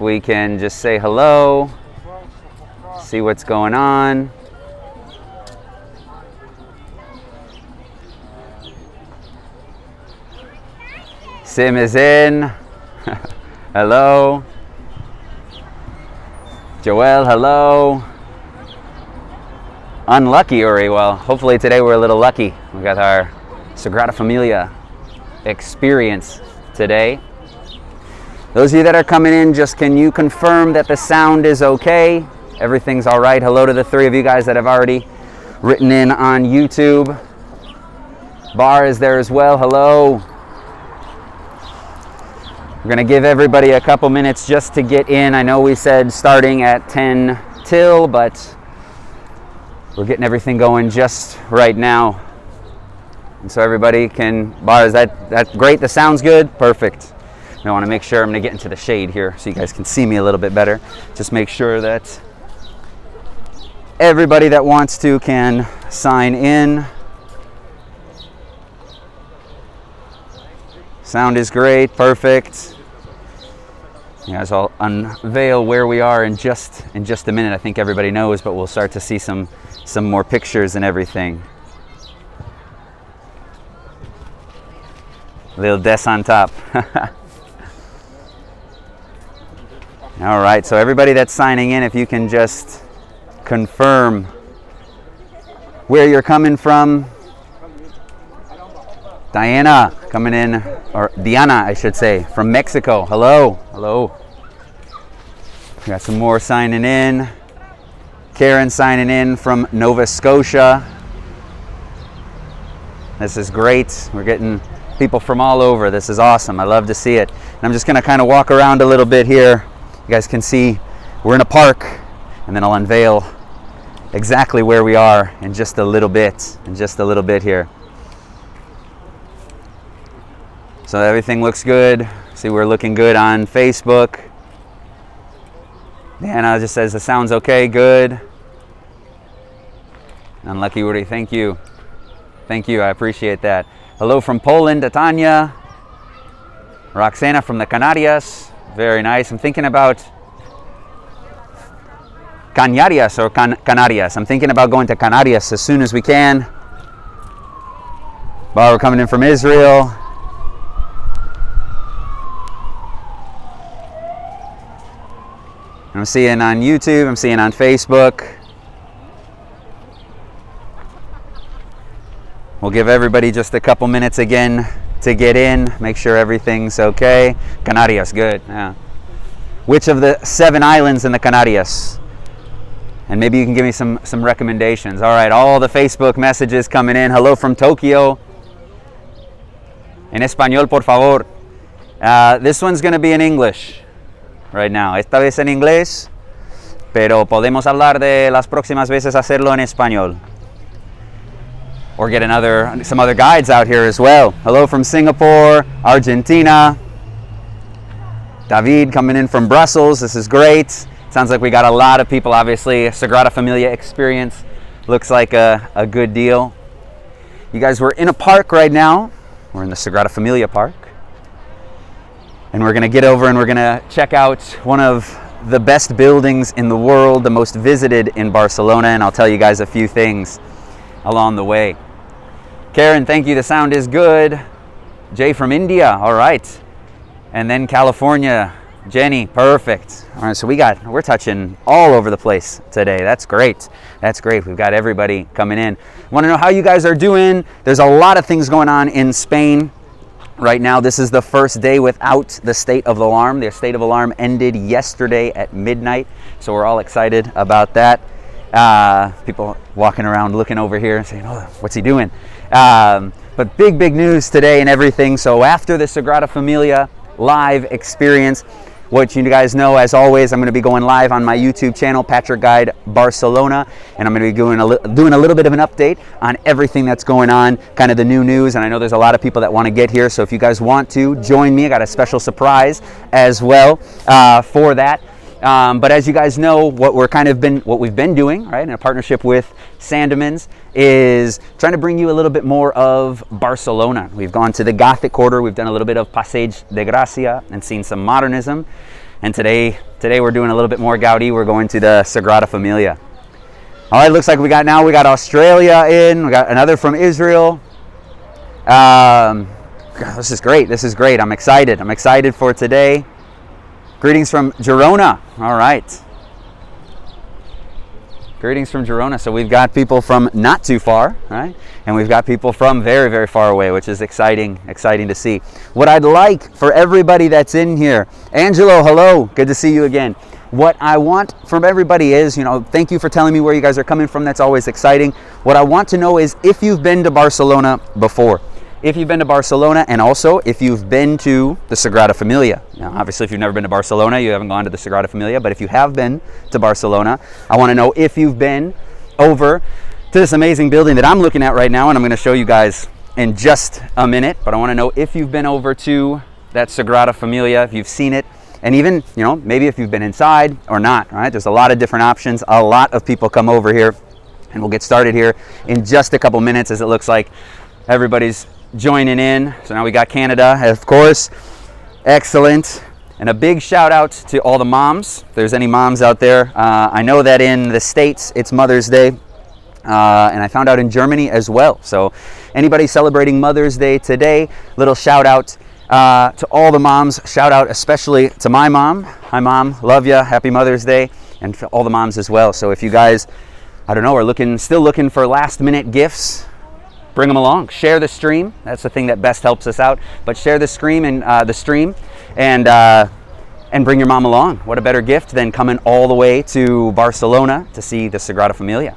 We can just say hello, see what's going on. Sim is in. Hello. Joel, hello. Unlucky, Uri. Well, hopefully today we're a little lucky. We got our Sagrada Familia experience today. Those of you that are coming in, just can you confirm that the sound is okay? Everything's all right. Hello to the three of you guys that have already written in on YouTube. Bar is there as well. Hello. We're going to give everybody a couple minutes just to get in. I know we said starting at 10 till, but we're getting everything going just right now. And so everybody can, Bar, is that great? The sound's good? Perfect. I want to make sure, I'm going to get into the shade here so you guys can see me a little bit better. Just make sure that everybody that wants to can sign in. Sound is great, perfect. You guys, I'll unveil where we are in just a minute. I think everybody knows, but we'll start to see some more pictures and everything. Little des on top. All right, so everybody that's signing in, if you can just confirm where you're coming from. Diana coming in, or Diana, I should say, from Mexico. Hello, hello. We got some more signing in. Karen signing in from Nova Scotia. This is great. We're getting people from all over. This is awesome. I love to see it. And I'm just going to kind of walk around a little bit here. You guys can see we're in a park, and then I'll unveil exactly where we are in just a little bit. Here. So everything looks good. See, we're looking good on Facebook. Diana just says the sound's okay, good. Unlucky Uri, thank you. Thank you, I appreciate that. Hello from Poland, Tanya. Roxana from the Canarias, very nice. I'm thinking about Canarias or Canarias. I'm thinking about going to Canarias as soon as we can. Barbara coming in from Israel. I'm seeing on YouTube, I'm seeing on Facebook. We'll give everybody just a couple minutes again to get in, make sure everything's okay. Canarias, good. Yeah. Which of the 7 islands in the Canarias? And maybe you can give me some recommendations. All right, all the Facebook messages coming in. Hello from Tokyo. En español, por favor. This one's going to be in English right now. Esta vez en inglés, pero podemos hablar de las próximas veces hacerlo en español. Or get some other guides out here as well. Hello from Singapore, Argentina. David coming in from Brussels. This is great. Sounds like we got a lot of people, obviously. Sagrada Familia experience looks like a good deal. You guys, we're in a park right now. We're in the Sagrada Familia park. And we're going to get over and we're going to check out one of the best buildings in the world, the most visited in Barcelona, and I'll tell you guys a few things along the way. Karen, thank you. The sound is good. Jay from India. All right. And then California. Jenny, perfect. All right, so we're touching all over the place today. That's great. That's great. We've got everybody coming in. Want to know how you guys are doing? There's a lot of things going on in Spain right now. This is the first day without the state of alarm. The state of alarm ended yesterday at midnight, so we're all excited about that. People walking around looking over here saying, oh, what's he doing? But big news today and everything. So after the Sagrada Familia live experience, what you guys know, as always, I'm going to be going live on my YouTube channel, Patrick Guide Barcelona, and I'm going to be doing a little bit of an update on everything that's going on, kind of the new news. And I know there's a lot of people that want to get here, so if you guys want to join me, I got a special surprise as well for that. But as you guys know, what we've been doing, right, in a partnership with SANDEMANs, is trying to bring you a little bit more of Barcelona. We've gone to the Gothic quarter, we've done a little bit of Passeig de Gracia and seen some modernism. And today we're doing a little bit more Gaudí. We're going to the Sagrada Familia. All right, looks like we got Australia in. We got another from Israel. God, this is great. I'm excited for today. Greetings from Girona. All right. Greetings from Girona. So we've got people from not too far, right? And we've got people from very, very far away, which is exciting to see. What I'd like for everybody that's in here, Angelo, hello, good to see you again. What I want from everybody is, thank you for telling me where you guys are coming from. That's always exciting. What I want to know is if you've been to Barcelona before. If you've been to Barcelona, and also if you've been to the Sagrada Familia. Now, obviously, if you've never been to Barcelona, you haven't gone to the Sagrada Familia, but if you have been to Barcelona, I want to know if you've been over to this amazing building that I'm looking at right now, and I'm going to show you guys in just a minute, but I want to know if you've been over to that Sagrada Familia, if you've seen it, and even, maybe if you've been inside or not, right? There's a lot of different options. A lot of people come over here, and we'll get started here in just a couple minutes, as it looks like everybody's joining in. So now we got Canada, of course. Excellent. And a big shout out to all the moms. If there's any moms out there, I know that in the States it's Mother's Day, and I found out in Germany as well. So anybody celebrating Mother's Day today, little shout out to all the moms. Shout out especially to my mom. Hi mom, love ya, happy Mother's Day, and to all the moms as well. So if you guys, are still looking for last minute gifts, bring them along. Share the stream. That's the thing that best helps us out. But share the stream and bring your mom along. What a better gift than coming all the way to Barcelona to see the Sagrada Familia.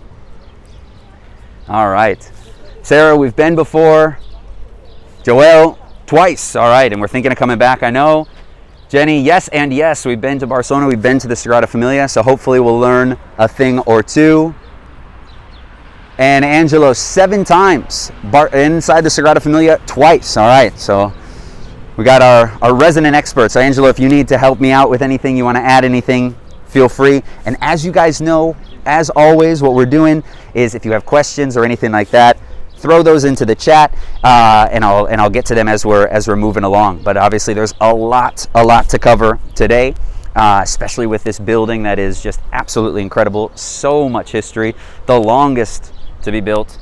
All right, Sarah, we've been before. Joel, twice. All right, and we're thinking of coming back. I know. Jenny, yes and yes. We've been to Barcelona. We've been to the Sagrada Familia. So hopefully we'll learn a thing or two. And Angelo, 7 times inside the Sagrada Familia, twice. All right, so we got our resident experts. So Angelo, if you need to help me out with anything, you want to add anything, feel free. And as you guys know, as always, what we're doing is if you have questions or anything like that, throw those into the chat, and I'll get to them as we're moving along. But obviously, there's a lot to cover today. Especially with this building that is just absolutely incredible. So much history. The longest to be built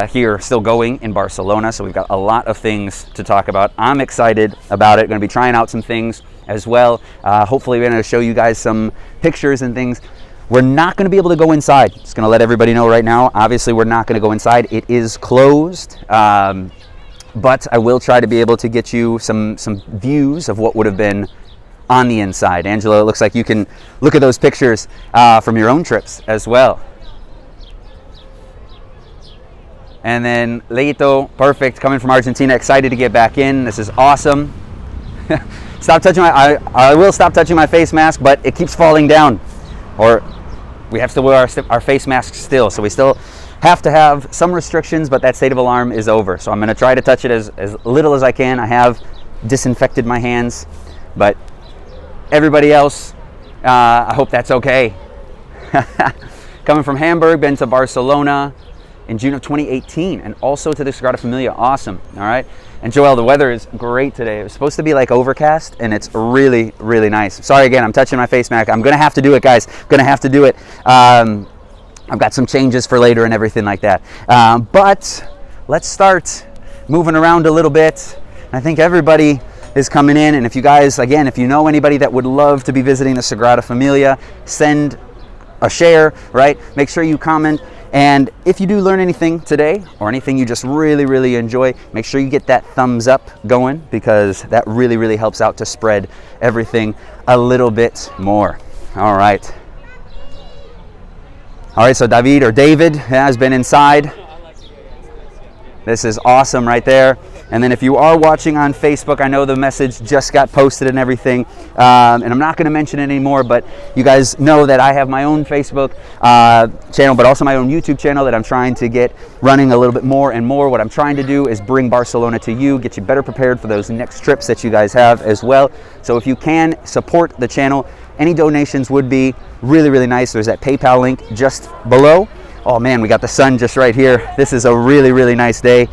here, still going in Barcelona. So we've got a lot of things to talk about. I'm excited about it. Going to be trying out some things as well. Hopefully we're going to show you guys some pictures and things. We're not going to be able to go inside. Just going to let everybody know right now. Obviously, we're not going to go inside. It is closed. But I will try to be able to get you some views of what would have been on the inside. Angelo, it looks like you can look at those pictures from your own trips as well. And then Leito, perfect, coming from Argentina, excited to get back in. This is awesome. Stop touching I will stop touching my face mask, but it keeps falling down. Or we have to wear our face masks still, so we still have to have some restrictions, but that state of alarm is over. So I'm going to try to touch it as little as I can. I have disinfected my hands, but everybody else, I hope that's okay. Coming from Hamburg, been to Barcelona in June of 2018, and also to the Sagrada Familia. Awesome. All right. And Joel, the weather is great today. It was supposed to be like overcast, and it's really, really nice. Sorry again, I'm touching my face mask. I'm going to have to do it, guys. I'm going to have to do it. I've got some changes for later and everything like that. But let's start moving around a little bit. I think everybody is coming in, and if you guys, again, if you know anybody that would love to be visiting the Sagrada Familia, send a share, right? Make sure you comment. And if you do learn anything today or anything you just really, really enjoy, make sure you get that thumbs up going, because that really, really helps out to spread everything a little bit more. All right. All right, so David has been inside. This is awesome right there. And then if you are watching on Facebook, I know the message just got posted and everything, and I'm not going to mention it anymore, but you guys know that I have my own Facebook channel, but also my own YouTube channel that I'm trying to get running a little bit more and more. What I'm trying to do is bring Barcelona to you, get you better prepared for those next trips that you guys have as well. So if you can support the channel, any donations would be really, really nice. There's that PayPal link just below. Oh man, we got the sun just right here. This is a really, really nice day.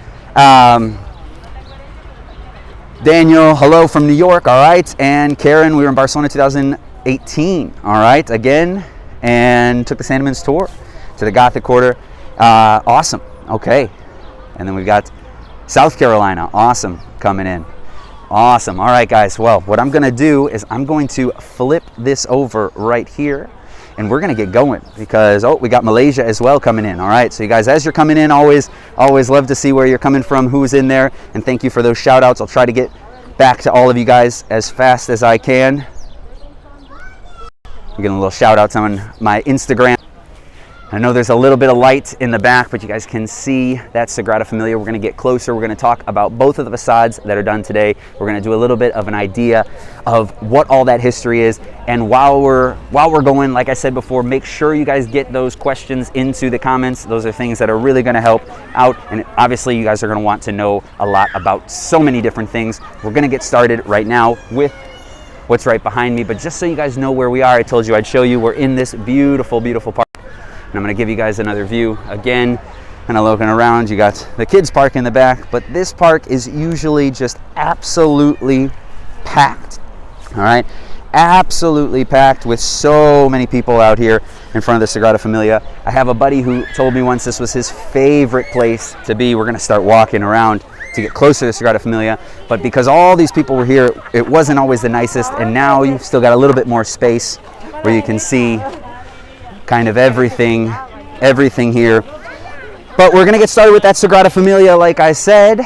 Daniel, hello from New York, all right. And Karen, we were in Barcelona 2018, all right, again, and took the SANDEMANs tour to the Gothic Quarter. Awesome, okay. And then we've got South Carolina, awesome, coming in. Awesome, all right, guys. Well, what I'm gonna do is I'm going to flip this over right here, and we're gonna get going because, oh, we got Malaysia as well coming in, all right? So you guys, as you're coming in, always love to see where you're coming from, who's in there, and thank you for those shout outs. I'll try to get back to all of you guys as fast as I can. I'm getting a little shout outs on my Instagram. I know there's a little bit of light in the back, but you guys can see that Sagrada Familia. We're gonna get closer. We're gonna talk about both of the facades that are done today. We're gonna do a little bit of an idea of what all that history is. And while we're going, like I said before, make sure you guys get those questions into the comments. Those are things that are really gonna help out. And obviously you guys are gonna want to know a lot about so many different things. We're gonna get started right now with what's right behind me. But just so you guys know where we are, I told you I'd show you. We're in this beautiful, beautiful park. And I'm going to give you guys another view again, kind of looking around. You got the kids park in the back, but this park is usually just absolutely packed. All right, absolutely packed with so many people out here in front of the Sagrada Familia. I have a buddy who told me once this was his favorite place to be. We're going to start walking around to get closer to the Sagrada Familia, but because all these people were here, it wasn't always the nicest, and now you've still got a little bit more space where you can see kind of everything here. But we're gonna get started with that Sagrada Familia, like I said.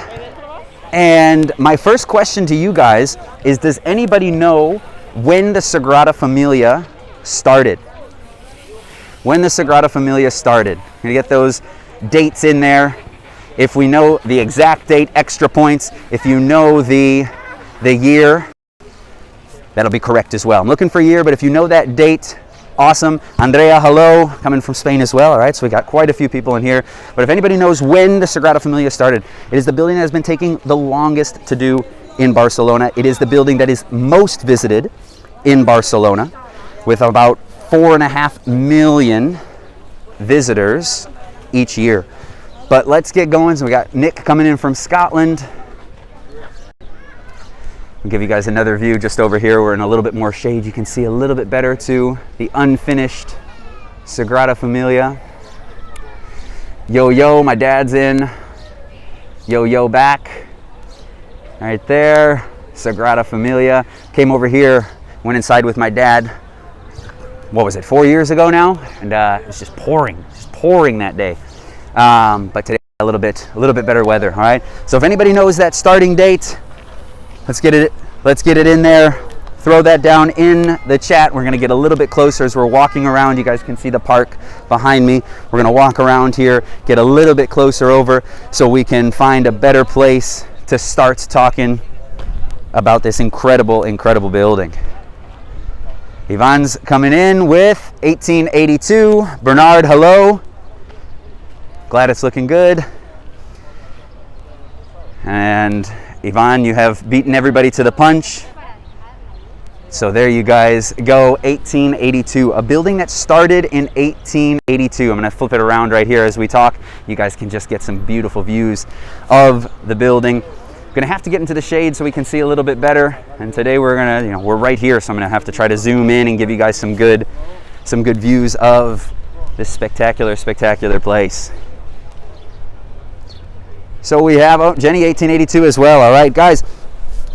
And my first question to you guys is, does anybody know when the Sagrada Familia started? When the Sagrada Familia started? I'm gonna get those dates in there. If we know the exact date, extra points. If you know the year, that'll be correct as well. I'm looking for a year, but if you know that date, awesome. Andrea, hello, coming from Spain as well. All right, so we got quite a few people in here. But if anybody knows when the Sagrada Familia started, it is the building that has been taking the longest to do in Barcelona. It is the building that is most visited in Barcelona, with about 4.5 million visitors each year. But let's get going. So we got Nick coming in from Scotland. I'll give you guys another view just over here. We're in a little bit more shade. You can see a little bit better to the unfinished Sagrada Familia. Yo, yo, my dad's in. Yo, yo, back. Right there, Sagrada Familia. Came over here, went inside with my dad. What was it, 4 years ago now? And it was just pouring that day. But today, a little bit better weather, all right? So if anybody knows that starting date, let's get it in there. Throw that down in the chat. We're gonna get a little bit closer as we're walking around. You guys can see the park behind me. We're gonna walk around here, get a little bit closer over so we can find a better place to start talking about this incredible, incredible building. Ivan's coming in with 1882. Bernard, hello. Glad it's looking good. And Ivan, you have beaten everybody to the punch. So there you guys go, 1882, a building that started in 1882. I'm gonna flip it around right here as we talk. You guys can just get some beautiful views of the building. I'm gonna have to get into the shade so we can see a little bit better. And today we're gonna, we're right here, so I'm gonna have to try to zoom in and give you guys some good views of this spectacular, spectacular place. So we have, oh, Jenny, 1882 as well. All right, guys,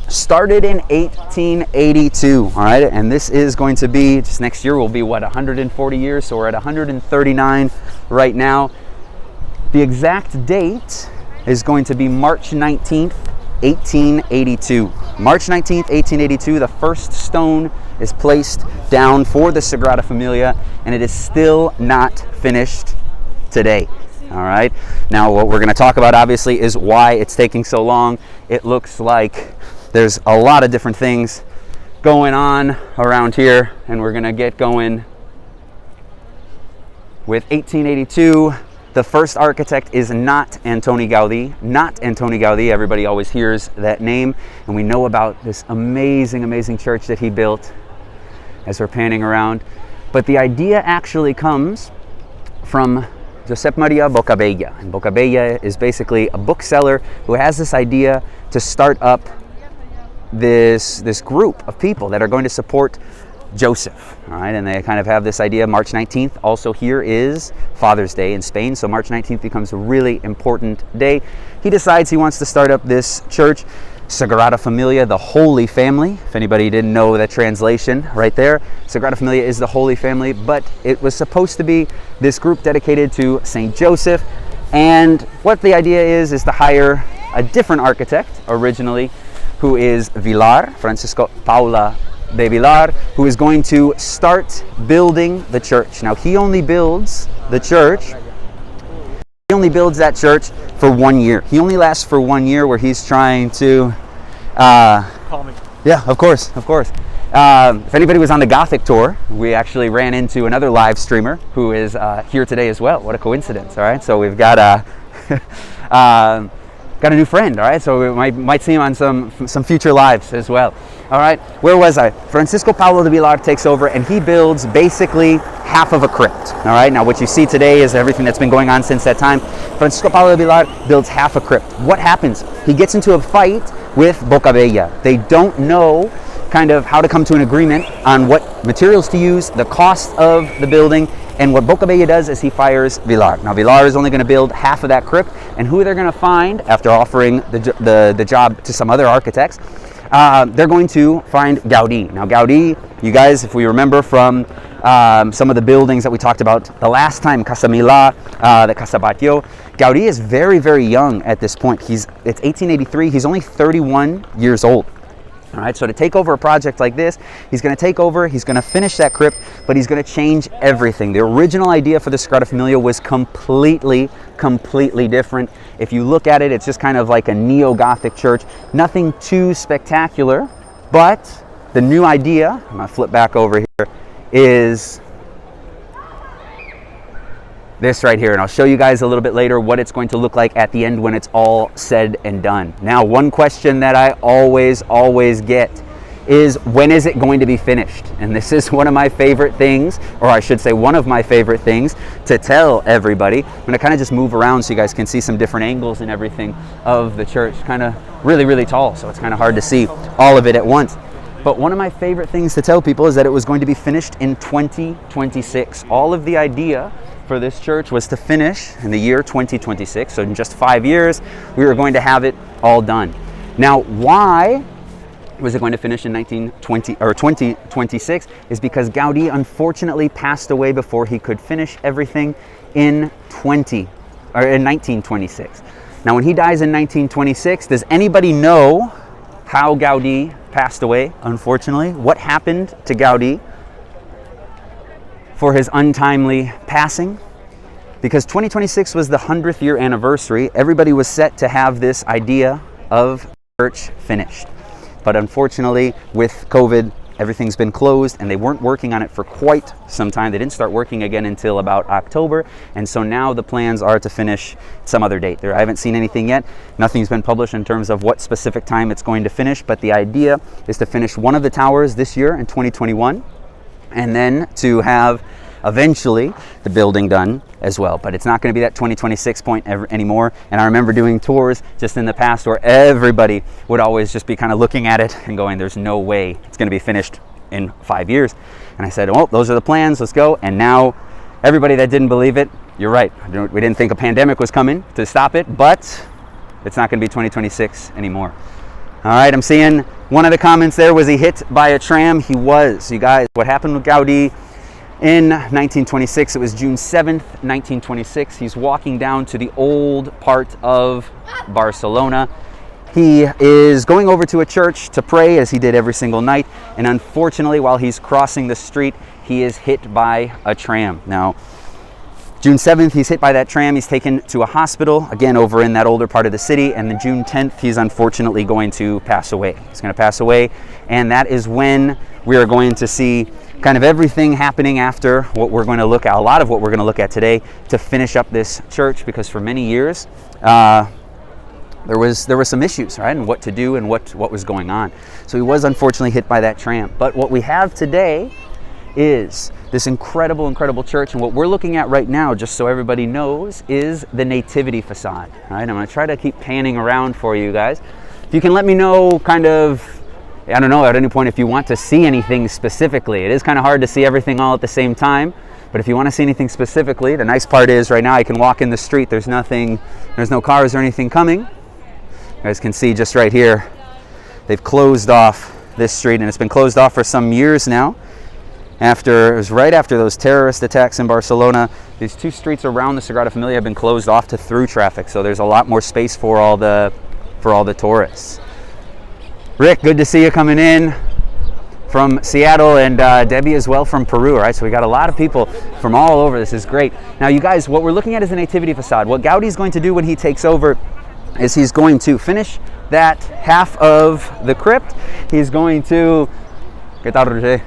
started in 1882. All right, and this is going to be, just next year will be what, 140 years? So we're at 139 right now. The exact date is going to be March 19th, 1882. March 19th, 1882, the first stone is placed down for the Sagrada Familia, and it is still not finished today. All right, now what we're going to talk about obviously is why it's taking so long. It looks like there's a lot of different things going on around here, and we're going to get going with 1882. The first architect is not Antoni Gaudí. Not Antoni Gaudí. Everybody always hears that name, and we know about this amazing, amazing church that he built as we're panning around. But the idea actually comes from Josep Maria Bocabella. And Bocabella is basically a bookseller who has this idea to start up this group of people that are going to support Joseph, all right, and they kind of have this idea. March 19th, also here is Father's Day in Spain, so March 19th becomes a really important day. He decides he wants to start up this church, Sagrada Familia, the Holy Family. If anybody didn't know that translation right there, Sagrada Familia is the Holy Family, but it was supposed to be this group dedicated to Saint Joseph, and what the idea is to hire a different architect originally, who is Villar, Francisco Paula de Villar, who is going to start building the church. Now, he only builds the church, he only builds that church for 1 year. He only lasts for 1 year, where he's trying to Call me. Yeah, of course. If anybody was on the Gothic tour, we actually ran into another live streamer who is here today as well. What a coincidence, all right? So we've got got a new friend, all right? So we might see him on some future lives as well. All right, where was I? Francisco Paulo de Villar takes over, and he builds basically half of a crypt. All right, now what you see today is everything that's been going on since that time. Francisco Paulo de Villar builds half a crypt. What happens? He gets into a fight with Bocabella. They don't know kind of how to come to an agreement on what materials to use, the cost of the building, and what Bocabella does is he fires Villar. Now Villar is only going to build half of that crypt, and who they're going to find after offering the job to some other architects, they're going to find Gaudí. Now Gaudí, you guys, if we remember from some of the buildings that we talked about the last time, Casa Milà, the Casa Batlló, Gaudí is very, very young at this point. It's 1883, he's only 31 years old. All right, so to take over a project like this, he's going to take over, he's going to finish that crypt, but he's going to change everything. The original idea for the Sagrada Familia was completely different. If you look at it, it's just kind of like a neo-Gothic church. Nothing too spectacular, but the new idea, I'm going to flip back over here, is this right here, and I'll show you guys a little bit later what it's going to look like at the end when it's all said and done. Now, one question that I always get is, when is it going to be finished? And this is one of my favorite things, or I should say one of my favorite things to tell everybody. I'm going to kind of just move around so you guys can see some different angles and everything of the church. Kind of really tall, so it's kind of hard to see all of it at once. But one of my favorite things to tell people is that it was going to be finished in 2026. All of the idea for this church was to finish in the year 2026. So in just 5 years, we were going to have it all done. Now, why was it going to finish in 2026? Is because Gaudí unfortunately passed away before he could finish everything in 1926. Now, when he dies in 1926, does anybody know how Gaudí passed away? Unfortunately, what happened to Gaudí for his untimely passing? Because 2026 was the 100th year anniversary, everybody was set to have this idea of church finished. But unfortunately, with COVID, everything's been closed, and they weren't working on it for quite some time. They didn't start working again until about October, and so now the plans are to finish some other date. I haven't seen anything yet. Nothing's been published in terms of what specific time it's going to finish, but the idea is to finish one of the towers this year in 2021, and then to have eventually the building done as well. But it's not going to be that 2026 point anymore. And I remember doing tours just in the past where everybody would always just be kind of looking at it and going, there's no way it's going to be finished in 5 years. And I said, well, those are the plans, let's go. And now everybody that didn't believe it, you're right. We didn't think a pandemic was coming to stop it, but it's not going to be 2026 anymore. All right, I'm seeing one of the comments there, was he hit by a tram? He was. You guys, what happened with Gaudí in 1926, it was June 7th, 1926. He's walking down to the old part of Barcelona. He is going over to a church to pray, as he did every single night, and unfortunately, while he's crossing the street, he is hit by a tram. Now, June 7th, he's hit by that tram. He's taken to a hospital, again, over in that older part of the city, and then June 10th, he's unfortunately going to pass away. He's going to pass away, and that is when we are going to see kind of everything happening after what we're going to look at, a lot of what we're going to look at today, to finish up this church, because for many years there were some issues, right, and what to do and what was going on. So he was unfortunately hit by that tram. But what we have today is this incredible church, and what we're looking at right now, just so everybody knows, is the Nativity Facade. All right, I'm going to try to keep panning around for you guys. If you can let me know kind of I don't know, at any point if you want to see anything specifically. It is kind of hard to see everything all at the same time, but if you want to see anything specifically, the nice part is right now I can walk in the street. There's no cars or anything coming. You guys can see just right here, they've closed off this street, and it's been closed off for some years now. It was right after those terrorist attacks in Barcelona. These two streets around the Sagrada Familia have been closed off to through traffic, so there's a lot more space for all the tourists. Rick, good to see you coming in from Seattle, and Debbie as well from Peru. All right, so we got a lot of people from all over. This is great. Now, you guys, what we're looking at is the Nativity Facade. What Gaudi's going to do when he takes over is he's going to finish that half of the crypt. He's going to... ¿Qué tal, Roger?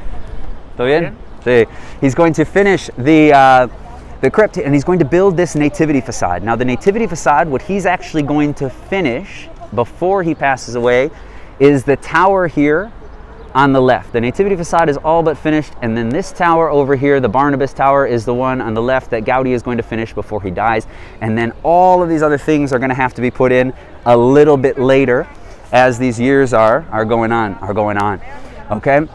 ¿Todo bien? Sí. He's going to finish the crypt, and he's going to build this Nativity Facade. Now, the Nativity Facade, what he's actually going to finish before he passes away is the tower here on the left. The Nativity Facade is all but finished, and then this tower over here, the Barnabas Tower, is the one on the left that Gaudi is going to finish before he dies. And then all of these other things are going to have to be put in a little bit later as these years are going on. Okay?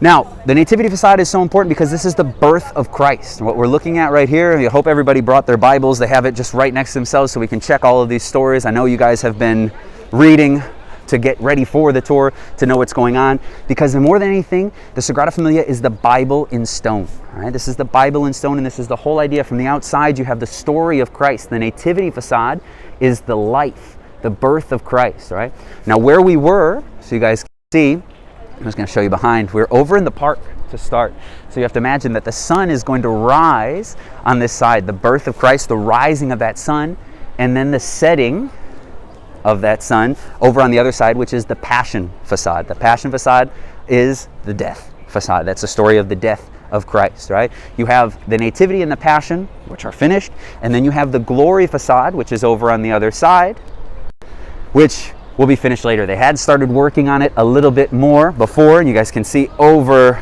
Now, the Nativity Facade is so important because this is the birth of Christ. What we're looking at right here, I hope everybody brought their Bibles. They have it just right next to themselves so we can check all of these stories. I know you guys have been reading to get ready for the tour, to know what's going on, because more than anything, the Sagrada Familia is the Bible in stone. All right? This is the Bible in stone, and this is the whole idea. From the outside, you have the story of Christ. The Nativity Facade is the life, the birth of Christ. All right? Now, where we were, so you guys can see, I'm just going to show you behind. We're over in the park to start. So you have to imagine that the sun is going to rise on this side, the birth of Christ, the rising of that sun, and then the setting of that sun over on the other side, which is the Passion Facade. The Passion Facade is the death facade. That's the story of the death of Christ, right? You have the Nativity and the Passion, which are finished, and then you have the Glory Facade, which is over on the other side, which will be finished later. They had started working on it a little bit more before, and you guys can see over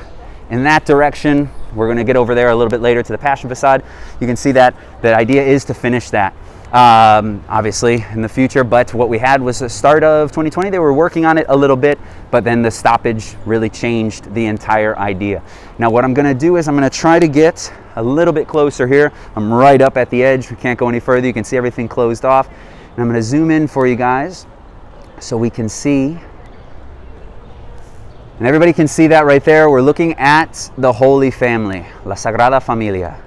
in that direction. We're going to get over there a little bit later to the Passion Facade. You can see that the idea is to finish that obviously in the future, but what we had was the start of 2020. They were working on it a little bit, but then the stoppage really changed the entire idea. Now what I'm going to do is I'm going to try to get a little bit closer here. I'm right up at the edge. We can't go any further. You can see everything closed off, and I'm going to zoom in for you guys so we can see, and everybody can see that right there. We're looking at the Holy Family, La Sagrada Familia.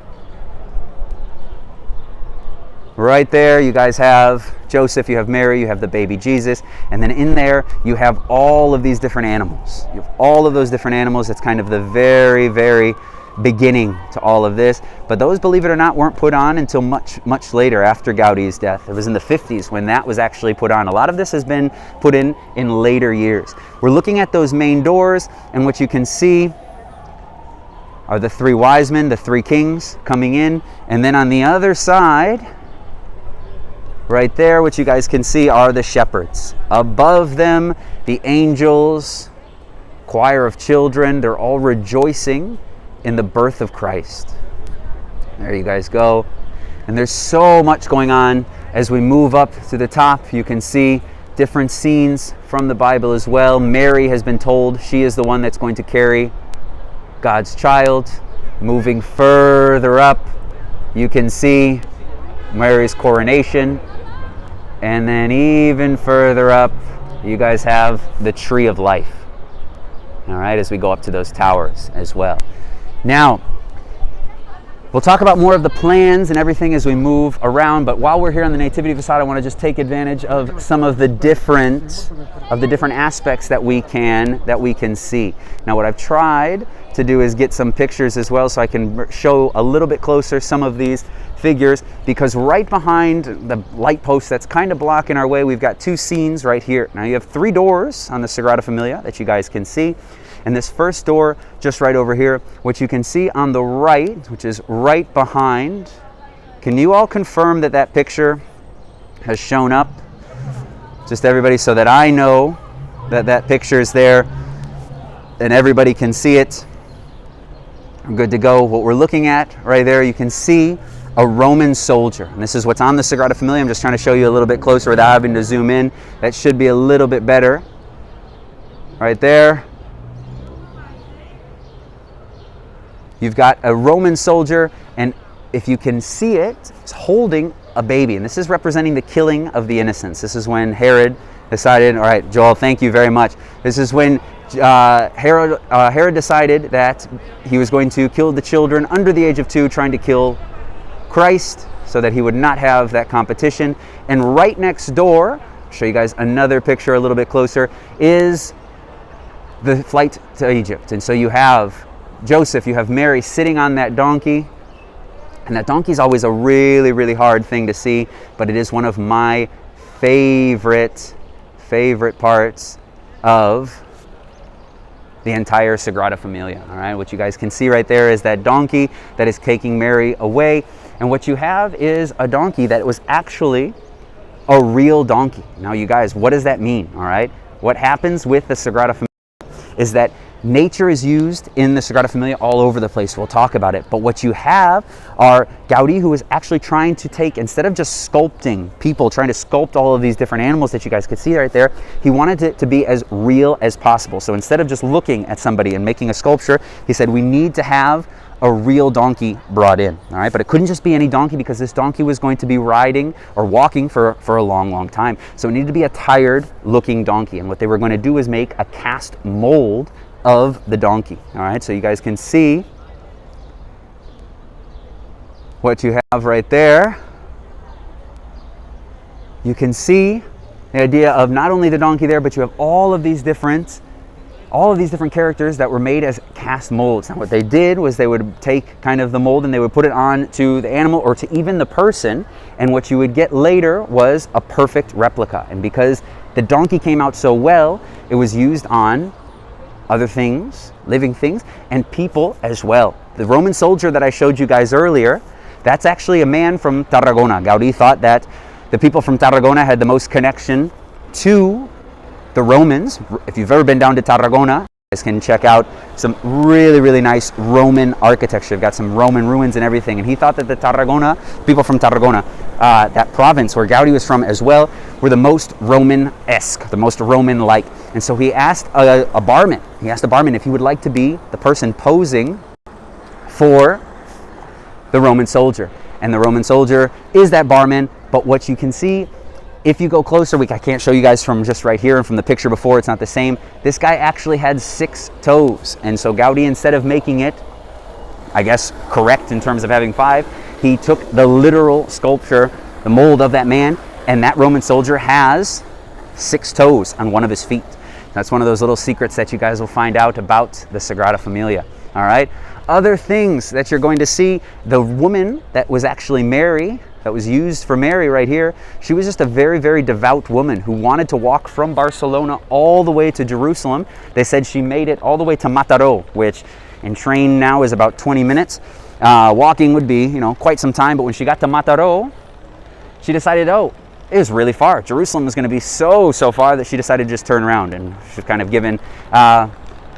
Right there, you guys have Joseph, you have Mary, you have the baby Jesus, and then in there you have all of these different animals. You have all of those different animals. It's kind of the very, very beginning to all of this. But those, believe it or not, weren't put on until much, much later after Gaudi's death. It was in the 50s when that was actually put on. A lot of this has been put in later years. We're looking at those main doors, and what you can see are the three wise men, the three kings coming in, and then on the other side, right there, what you guys can see are the shepherds. Above them, the angels, choir of children, they're all rejoicing in the birth of Christ. There you guys go. And there's so much going on as we move up to the top. You can see different scenes from the Bible as well. Mary has been told she is the one that's going to carry God's child. Moving further up, you can see Mary's coronation. And then even further up, you guys have the tree of life. All right, as we go up to those towers as well. Now, we'll talk about more of the plans and everything as we move around, but while we're here on the Nativity Facade, I want to just take advantage of some of the different aspects that we can see. Now, what I've tried to do is get some pictures as well so I can show a little bit closer some of these figures, because right behind the light post that's kind of blocking our way, we've got two scenes right here. Now you have three doors on the Sagrada Familia that you guys can see, and this first door just right over here, which you can see on the right, which is right behind. Can you all confirm that that picture has shown up? Just everybody, so that I know that that picture is there and everybody can see it. I'm good to go. What we're looking at right there, you can see a Roman soldier. And this is what's on the Sagrada Familia. I'm just trying to show you a little bit closer without having to zoom in. That should be a little bit better. right there. You've got a Roman soldier, and if you can see it, it's holding a baby. And this is representing the killing of the innocents. This is when Herod decided, all right, Joel, thank you very much. This is when Herod decided that he was going to kill the children under the age of 2, trying to kill Christ so that he would not have that competition. And right next door, I'll show you guys another picture a little bit closer, is the flight to Egypt. And so you have Joseph, you have Mary sitting on that donkey, and that donkey is always a really, really hard thing to see, but it is one of my favorite parts of the entire Sagrada Familia. All right, what you guys can see right there is that donkey that is taking Mary away, and what you have is a donkey that was actually a real donkey. Now, you guys, what does that mean? All right, what happens with the Sagrada Familia is that nature is used in the Sagrada Familia all over the place. We'll talk about it. But what you have are Gaudí, who is actually trying to take, instead of just sculpting people, trying to sculpt all of these different animals that you guys could see right there, he wanted it to be as real as possible. So instead of just looking at somebody and making a sculpture, he said, we need to have a real donkey brought in. All right, but it couldn't just be any donkey, because this donkey was going to be riding or walking for a long time. So it needed to be a tired looking donkey. And what they were going to do is make a cast mold of the donkey. All right, so you guys can see what you have right there. You can see the idea of not only the donkey there, but you have all of these different characters that were made as cast molds. Now, what they did was they would take kind of the mold and they would put it on to the animal or to even the person, and what you would get later was a perfect replica. And because the donkey came out so well, it was used on other things, living things, and people as well. The Roman soldier that I showed you guys earlier, that's actually a man from Tarragona. Gaudí thought that the people from Tarragona had the most connection to the Romans. If you've ever been down to Tarragona, you guys can check out some really, really nice Roman architecture. You've got some Roman ruins and everything. And he thought that the Tarragona, people from Tarragona, that province where Gaudí was from as well, were the most Roman-esque, the most Roman-like. And so he asked a barman. He asked a barman if he would like to be the person posing for the Roman soldier. And the Roman soldier is that barman. But what you can see, if you go closer, I can't show you guys from just right here and from the picture before, it's not the same. This guy actually had 6 toes. And so Gaudí, instead of making it, I guess, correct in terms of having 5, he took the literal sculpture, the mold of that man, and that Roman soldier has 6 toes on one of his feet. That's one of those little secrets that you guys will find out about the Sagrada Familia. All right. Other things that you're going to see, the woman that was actually Mary, that was used for Mary right here, she was just a very, very devout woman who wanted to walk from Barcelona all the way to Jerusalem. They said she made it all the way to Mataró, which in train now is about 20 minutes. Walking would be, quite some time. But when she got to Mataró, she decided, it was really far. Jerusalem was going to be so far that she decided to just turn around. And she was kind of given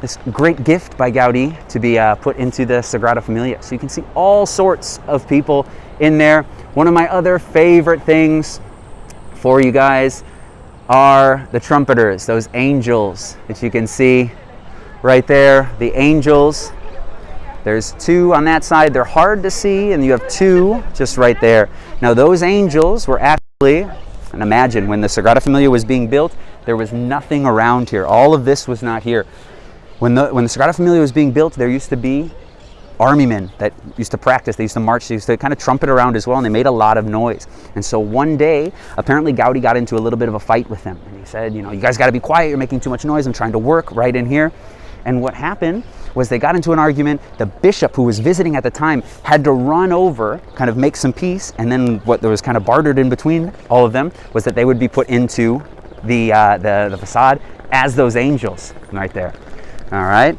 this great gift by Gaudí to be put into the Sagrada Familia. So you can see all sorts of people in there. One of my other favorite things for you guys are the trumpeters, those angels that you can see right there. The angels, there's 2 on that side. They're hard to see, and you have 2 just right there. Now, those angels were actually, and imagine when the Sagrada Familia was being built, there was nothing around here. All of this was not here. When the Sagrada Familia was being built, there used to be army men that used to practice. They used to march. They used to kind of trumpet around as well, and they made a lot of noise. And so one day, apparently Gaudí got into a little bit of a fight with them. And he said, you guys got to be quiet. You're making too much noise. I'm trying to work right in here. And what happened was they got into an argument. The bishop, who was visiting at the time, had to run over, kind of make some peace. And then what there was kind of bartered in between all of them was that they would be put into the facade as those angels right there. All right.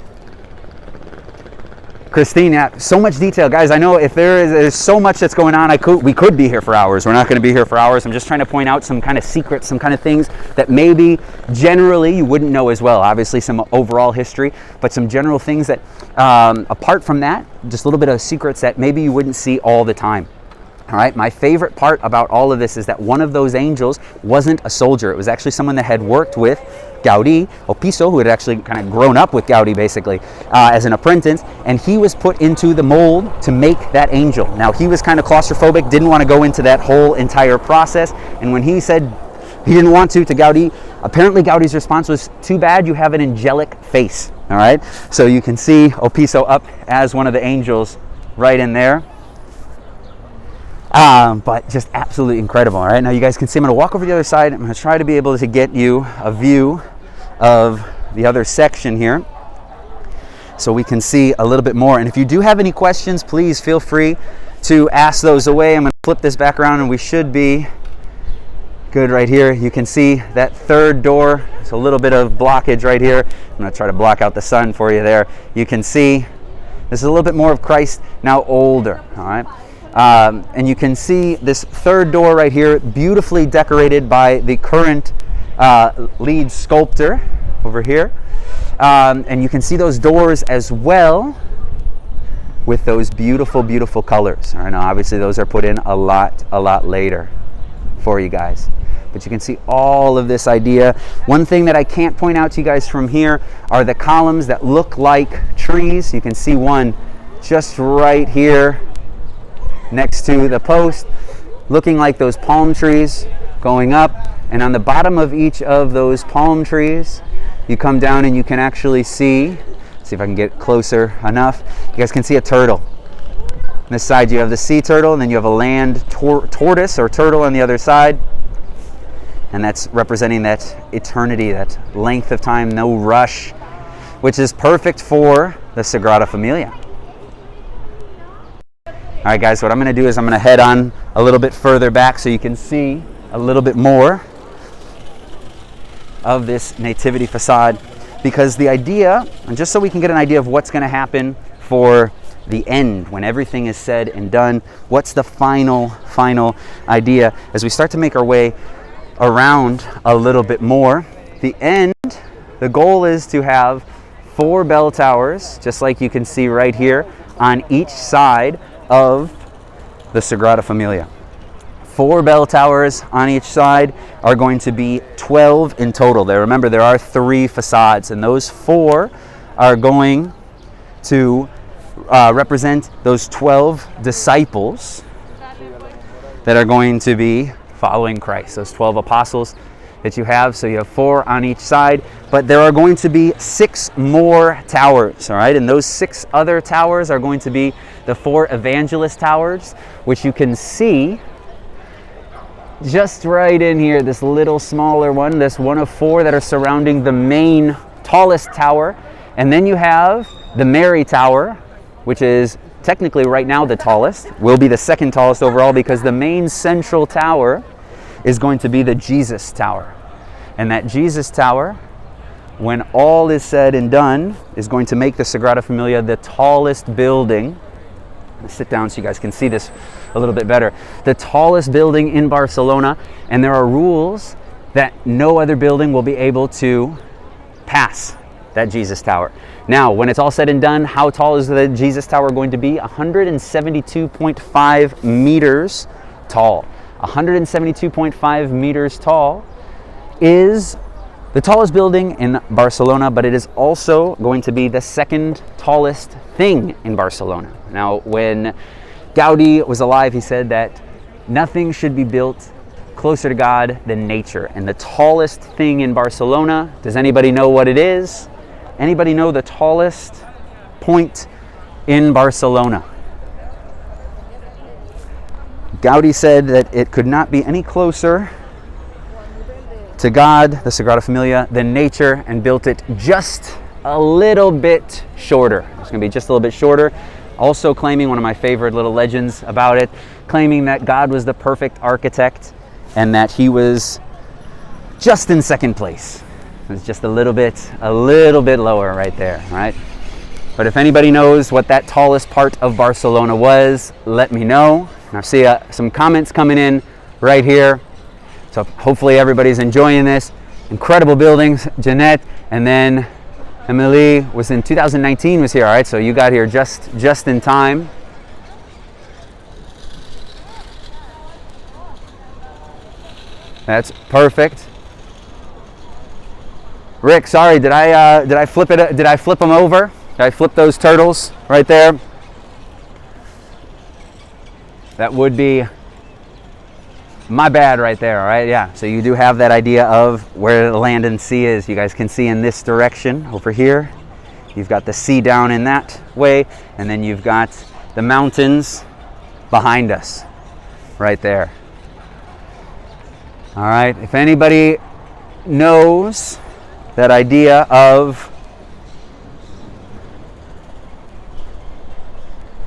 Christine, yeah, so much detail, guys. I know if there's so much that's going on, we could be here for hours. We're not going to be here for hours. I'm just trying to point out some kind of secrets, some kind of things that maybe generally you wouldn't know as well. Obviously, some overall history, but some general things that, apart from that, just a little bit of secrets that maybe you wouldn't see all the time. All right, my favorite part about all of this is that one of those angels wasn't a soldier. It was actually someone that had worked with Gaudí, o Piso, who had actually kind of grown up with Gaudí basically as an apprentice, and he was put into the mold to make that angel. Now he was kind of claustrophobic, didn't want to go into that whole entire process, and when he said he didn't want to Gaudí, apparently Gaudí's response was, too bad you have an angelic face. All right, so you can see O Piso up as one of the angels right in there. But just absolutely incredible. All right, now you guys can see I'm going to walk over to the other side. I'm going to try to be able to get you a view of the other section here so we can see a little bit more. And if you do have any questions, please feel free to ask those away. I'm going to flip this back around and we should be good right here. You can see that third door. There's a little bit of blockage right here. I'm going to try to block out the sun for you there. You can see this is a little bit more of Christ, now older. All right. And you can see this third door right here, beautifully decorated by the current lead sculptor over here. And you can see those doors as well with those beautiful, beautiful colors. All right, now obviously those are put in a lot later for you guys. But you can see all of this idea. One thing that I can't point out to you guys from here are the columns that look like trees. You can see one just right here next to the post, looking like those palm trees going up. And on the bottom of each of those palm trees, you come down and you can actually see if I can get closer enough, you guys can see a turtle. On this side you have the sea turtle, and then you have a land tortoise or turtle on the other side. And that's representing that eternity, that length of time, no rush, which is perfect for the Sagrada Familia. All right, guys, what I'm going to do is I'm going to head on a little bit further back so you can see a little bit more of this Nativity Facade, because the idea, and just so we can get an idea of what's going to happen for the end, when everything is said and done, what's the final idea as we start to make our way around a little bit more. The end, the goal is to have 4 bell towers, just like you can see right here, on each side of the Sagrada Familia. 4 bell towers on each side are going to be 12 in total. Remember, there are 3 facades, and those 4 are going to represent those 12 disciples that are going to be following Christ, those 12 apostles that you have. So you have 4 on each side, but there are going to be 6 more towers, all right? And those 6 other towers are going to be the 4 evangelist towers, which you can see just right in here, this little smaller one, this one of 4 that are surrounding the main tallest tower. And then you have the Mary Tower, which is technically right now the tallest, will be the second tallest overall, because the main central tower is going to be the Jesus Tower. And that Jesus Tower, when all is said and done, is going to make the Sagrada Familia the tallest building. Let's sit down so you guys can see this a little bit better. The tallest building in Barcelona, and there are rules that no other building will be able to pass that Jesus Tower. Now, when it's all said and done, how tall is the Jesus Tower going to be? 172.5 meters tall. 172.5 meters tall is the tallest building in Barcelona, but it is also going to be the second tallest thing in Barcelona. Now, when Gaudí was alive, he said that nothing should be built closer to God than nature. And the tallest thing in Barcelona, does anybody know what it is? Anybody know the tallest point in Barcelona? Gaudí said that it could not be any closer to God, the Sagrada Familia, than nature, and built it just a little bit shorter. It's going to be just a little bit shorter. Also claiming, one of my favorite little legends about it, claiming that God was the perfect architect and that he was just in second place. It's just a little bit lower right there, right? But if anybody knows what that tallest part of Barcelona was, let me know. And I see some comments coming in right here. So hopefully everybody's enjoying this. Incredible buildings, Jeanette, and then Emily was in 2019 was here, all right? So you got here just in time. That's perfect. Rick, sorry, did I flip it? Did I flip them over? Did I flip those turtles right there? That would be my bad right there, all right? Yeah, so you do have that idea of where the land and sea is. You guys can see in this direction over here. You've got the sea down in that way, and then you've got the mountains behind us right there. All right, if anybody knows that idea of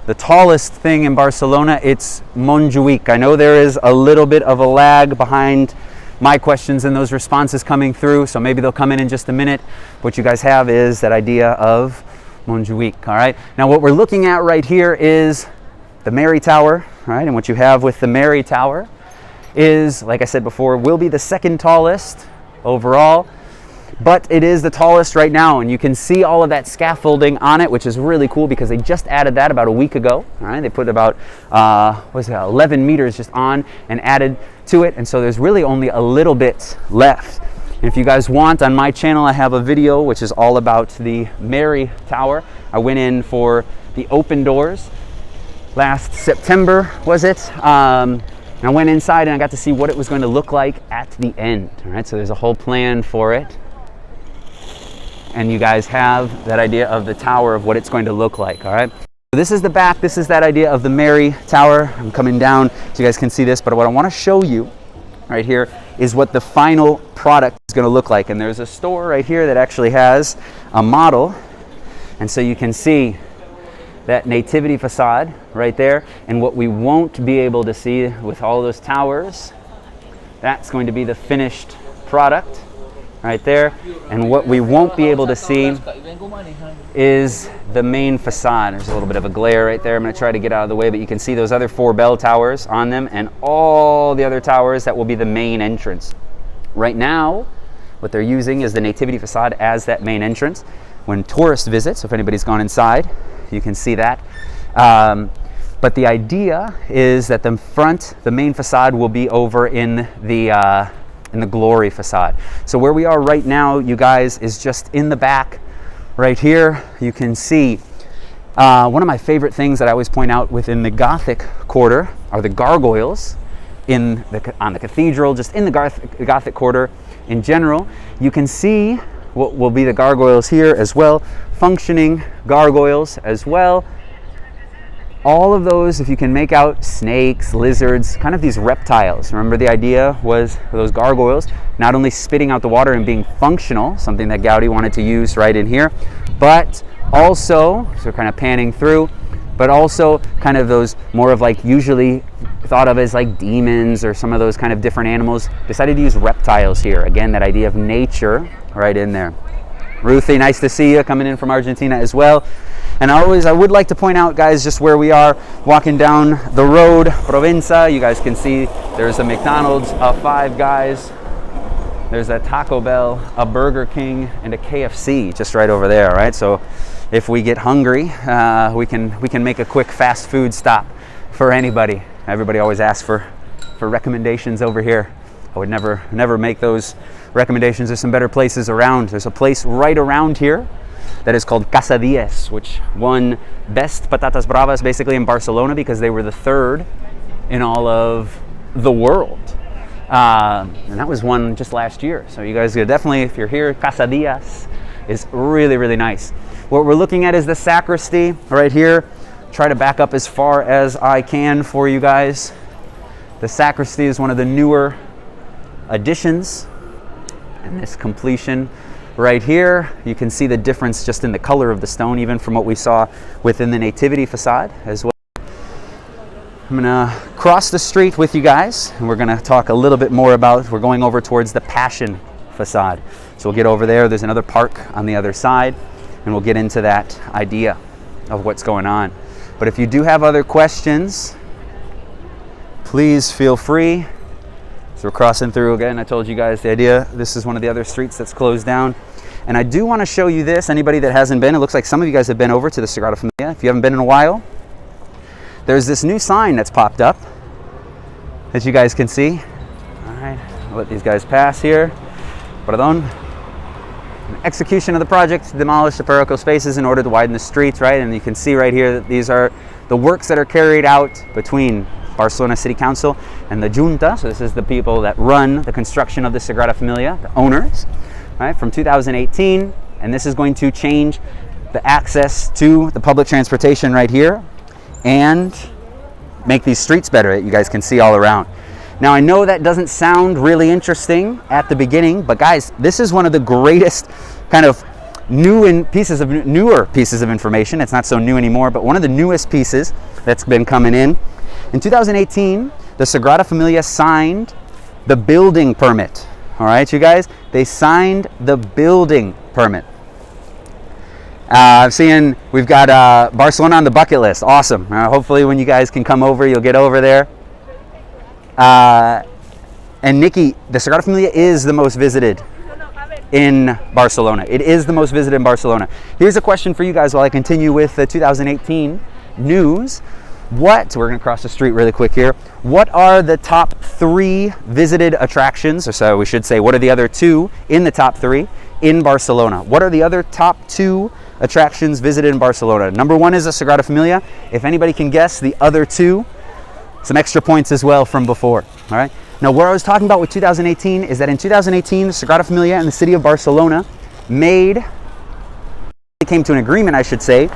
the tallest thing in Barcelona, it's Montjuïc. I know there is a little bit of a lag behind my questions and those responses coming through, so maybe they'll come in just a minute. What you guys have is that idea of Montjuïc, all right? Now what we're looking at right here is the Mary Tower, all right? And what you have with the Mary Tower is, like I said before, will be the second tallest overall, but it is the tallest right now, and you can see all of that scaffolding on it, which is really cool because they just added that about a week ago. All right, they put about 11 meters just on and added to it, and so there's really only a little bit left. And if you guys want, on my channel I have a video which is all about the Mary Tower. I went in for the open doors last September, was it? And I went inside and I got to see what it was going to look like at the end. All right, so there's a whole plan for it. And you guys have that idea of the tower of what it's going to look like, all right? So this is the back, this is that idea of the Mary Tower. I'm coming down so you guys can see this, but what I want to show you right here is what the final product is going to look like. And there's a store right here that actually has a model, and so you can see that Nativity Facade right there, and what we won't be able to see with all those towers, that's going to be the finished product right there, and what we won't be able to see is the main facade. There's a little bit of a glare right there. I'm going to try to get out of the way, but you can see those other 4 bell towers on them and all the other towers that will be the main entrance. Right now, what they're using is the Nativity Facade as that main entrance. When tourists visit, so if anybody's gone inside, you can see that. But the idea is that the front, the main facade, will be over in the glory facade. So where we are right now, you guys, is just in the back right here. You can see one of my favorite things that I always point out within the Gothic quarter are the gargoyles on the cathedral, just in the Gothic quarter in general. You can see what will be the gargoyles here as well, functioning gargoyles as well. All of those, if you can make out snakes, lizards, kind of these reptiles. Remember, the idea was for those gargoyles not only spitting out the water and being functional, something that Gaudí wanted to use right in here, but also, so kind of panning through, but also kind of those more of like usually thought of as like demons or some of those kind of different animals. Decided to use reptiles here. Again, that idea of nature right in there. Ruthie, nice to see you, coming in from Argentina as well. And I would like to point out, guys, just where we are walking down the road, Provenza. You guys can see there's a McDonald's, a Five Guys, there's a Taco Bell, a Burger King, and a KFC just right over there, right? So if we get hungry, we can make a quick fast food stop for anybody. Everybody always asks for recommendations over here. I would never make those recommendations. There's some better places around. There's a place right around here that is called Casa 10, which won Best Patatas Bravas basically in Barcelona because they were the 3rd in all of the world. And that was won just last year. So you guys definitely, if you're here, Casa 10 is really, really nice. What we're looking at is the sacristy right here. Try to back up as far as I can for you guys. The sacristy is one of the newer additions, and this completion right here, you can see the difference just in the color of the stone, even from what we saw within the Nativity Facade as well. I'm gonna cross the street with you guys, and we're gonna talk a little bit more about, we're going over towards the Passion Facade. So we'll get over there, there's another park on the other side, and we'll get into that idea of what's going on. But if you do have other questions, please feel free. So we're crossing through again. I told you guys the idea. This is one of the other streets that's closed down. And I do want to show you this. Anybody that hasn't been, it looks like some of you guys have been over to the Sagrada Familia. If you haven't been in a while, there's this new sign that's popped up that you guys can see. All right, I'll let these guys pass here. Pardon. execution of the project to demolish the parochial spaces in order to widen the streets, right? And you can see right here that these are the works that are carried out between Barcelona City Council and the Junta. So this is the people that run the construction of the Sagrada Familia, the owners, right, from 2018. And this is going to change the access to the public transportation right here and make these streets better that you guys can see all around. Now, I know that doesn't sound really interesting at the beginning, but guys, this is one of the greatest kind of newer pieces of information. It's not so new anymore, but one of the newest pieces that's been coming in. In 2018, the Sagrada Familia signed the building permit. All right, you guys, they signed the building permit. I'm seeing we've got Barcelona on the bucket list. Awesome. Hopefully when you guys can come over, you'll get over there. And Nikki, the Sagrada Familia is the most visited in Barcelona. It is the most visited in Barcelona. Here's a question for you guys while I continue with the 2018 news. We're going to cross the street really quick here. What are the top 3 visited attractions? Or so we should say, what are the other 2 in the top 3 in Barcelona? What are the other top 2 attractions visited in Barcelona? Number 1 is the Sagrada Familia. If anybody can guess the other 2, some extra points as well from before. All right. Now, what I was talking about with 2018 is that in 2018, the Sagrada Familia and the city of Barcelona came to an agreement, I should say,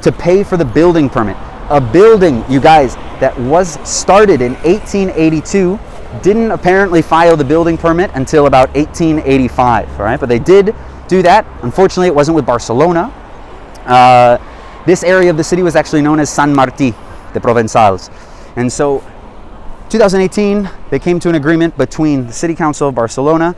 to pay for the building permit. A building, you guys, that was started in 1882 didn't apparently file the building permit until about 1885. All right, but they did do that. Unfortunately, it wasn't with Barcelona. This area of the city was actually known as Sant Martí de Provençals. And so 2018, they came to an agreement between the City Council of Barcelona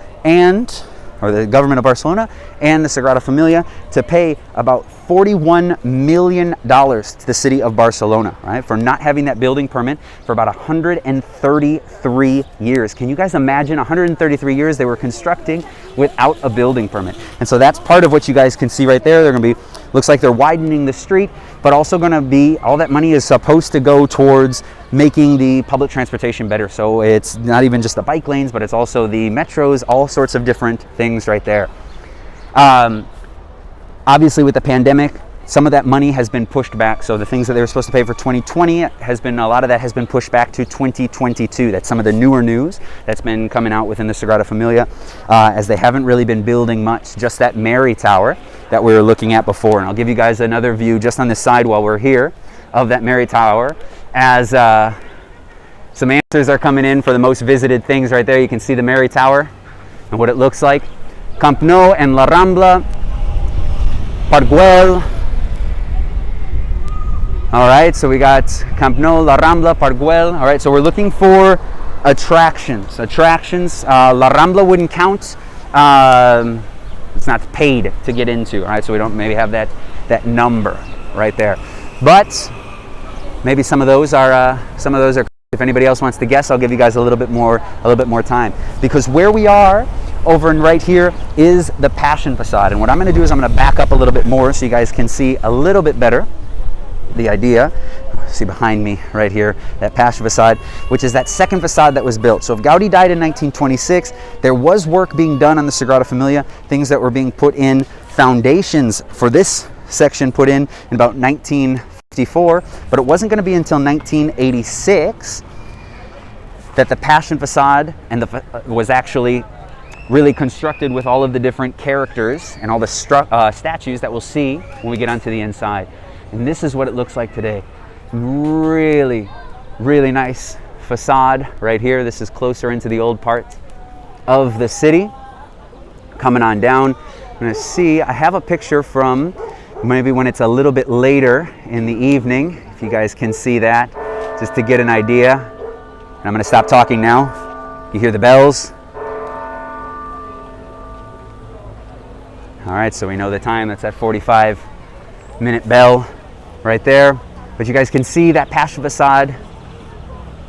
or the government of Barcelona and the Sagrada Familia to pay about $41 million to the city of Barcelona, right, for not having that building permit for about 133 years. Can you guys imagine 133 years they were constructing without a building permit? And so that's part of what you guys can see right there. They're going to be, looks like they're widening the street, but also going to be, all that money is supposed to go towards making the public transportation better. So it's not even just the bike lanes, but it's also the metros, all sorts of different things right there. Obviously with the pandemic, some of that money has been pushed back. So the things that they were supposed to pay for 2020 a lot of that has been pushed back to 2022. That's some of the newer news that's been coming out within the Sagrada Familia, as they haven't really been building much, just that Mary Tower that we were looking at before. And I'll give you guys another view just on this side while we're here of that Mary Tower, as some answers are coming in for the most visited things right there. You can see the Mary Tower and what it looks like. Camp Nou and La Rambla, Parc Güell. All right, so we got Camp Nou, La Rambla, Parc Güell. All right, so we're looking for attractions. La Rambla wouldn't count. It's not paid to get into. All right, so we don't maybe have that number right there. But maybe some of those are. If anybody else wants to guess, I'll give you guys a little bit more time, because where we are over and right here is the Passion Facade. And what I'm going to do is I'm going to back up a little bit more so you guys can see a little bit better the idea. See behind me right here, that Passion Facade, which is that second facade that was built. So if Gaudí died in 1926, there was work being done on the Sagrada Familia, things that were being put in, foundations for this section put in about 1954, but it wasn't going to be until 1986 that the Passion Facade was actually really constructed with all of the different characters and all the statues that we'll see when we get onto the inside. And this is what it looks like today. Really, really nice facade right here. This is closer into the old part of the city. Coming on down, I'm going to see, I have a picture from maybe when it's a little bit later in the evening, if you guys can see that, just to get an idea. And I'm going to stop talking now. You hear the bells. All right, so we know the time. That's that 45-minute bell right there. But you guys can see that Passion Facade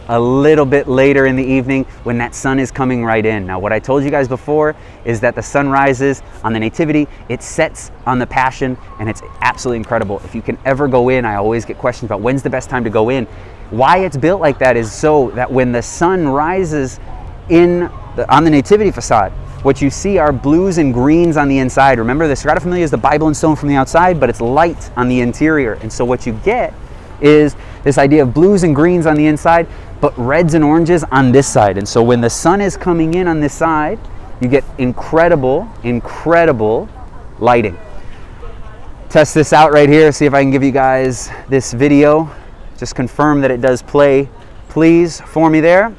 a little bit later in the evening when that sun is coming right in. Now, what I told you guys before is that the sun rises on the Nativity, it sets on the Passion, and it's absolutely incredible. If you can ever go in, I always get questions about when's the best time to go in. Why it's built like that is so that when the sun rises in on the Nativity Facade, what you see are blues and greens on the inside. Remember, the Sagrada Familia is the Bible in stone from the outside, but it's light on the interior. And so what you get is this idea of blues and greens on the inside, but reds and oranges on this side. And so when the sun is coming in on this side, you get incredible, incredible lighting. Test this out right here, see if I can give you guys this video. Just confirm that it does play, please, for me there.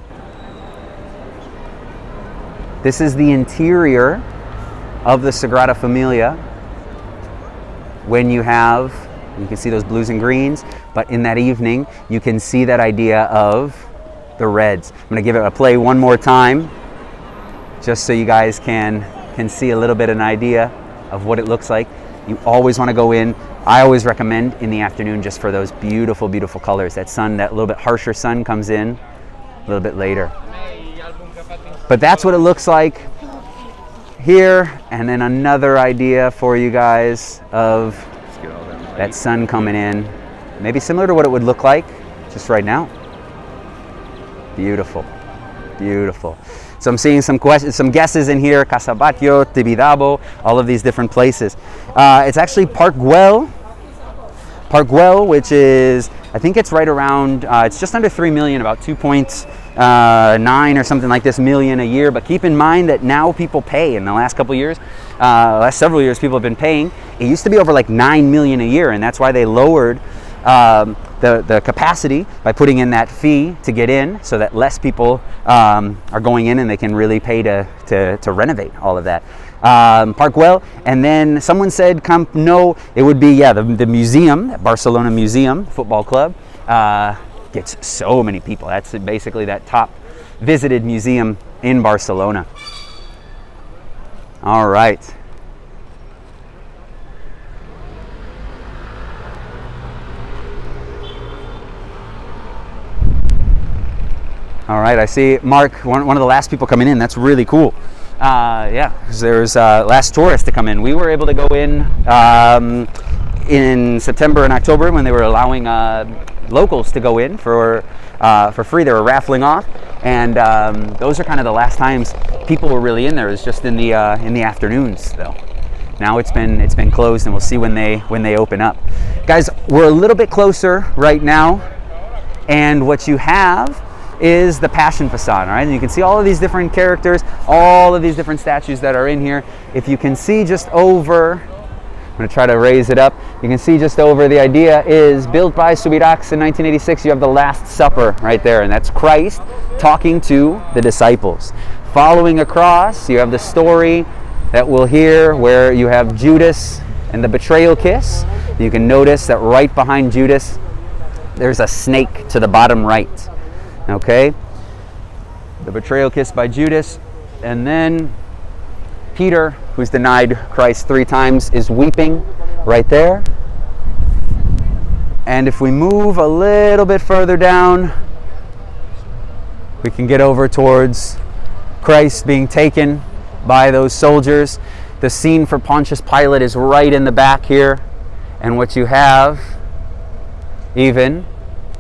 This is the interior of the Sagrada Familia when you can see those blues and greens, but in that evening, you can see that idea of the reds. I'm gonna give it a play one more time, just so you guys can see a little bit of an idea of what it looks like. You always wanna go in, I always recommend in the afternoon just for those beautiful, beautiful colors. That sun, that little bit harsher sun comes in a little bit later. But that's what it looks like here, and then another idea for you guys of that sun coming in, maybe similar to what it would look like just right now. Beautiful, beautiful. So I'm seeing some questions, some guesses in here: Casabatio, Tibidabo, all of these different places. It's actually Park Güell, which is, I think it's right around, it's just under 3 million, about 2.9 or something like this million a year. But keep in mind that now people pay. In the last couple of years, last several years, people have been paying. It used to be over like 9 million a year, and that's why they lowered the capacity by putting in that fee to get in, so that less people are going in and they can really pay to renovate all of that. Park Güell, and then someone said Camp Nou. It would be, yeah, the museum, Barcelona Museum Football Club, gets so many people. That's basically that top visited museum in Barcelona. All right. All right, I see Mark, one of the last people coming in. That's really cool. Yeah, because there's last tourist to come in. We were able to go in September and October when they were allowing locals to go in for free. They were raffling off, and those are kind of the last times people were really in there. It was just in the afternoons, though. Now it's been closed, and we'll see when they open up. Guys, we're a little bit closer right now, and what you have is the Passion Facade, all right? And you can see all of these different characters, all of these different statues that are in here. If you can see just over, I'm gonna try to raise it up. You can see just over, the idea is built by Subirachs in 1986. You have the Last Supper right there, and that's Christ talking to the disciples. Following across, you have the story that we'll hear where you have Judas and the betrayal kiss. You can notice that right behind Judas, there's a snake to the bottom right. Okay, the betrayal kiss by Judas, and then Peter, who's denied Christ 3 times, is weeping right there. And if we move a little bit further down, we can get over towards Christ being taken by those soldiers. The scene for Pontius Pilate is right in the back here, and what you have even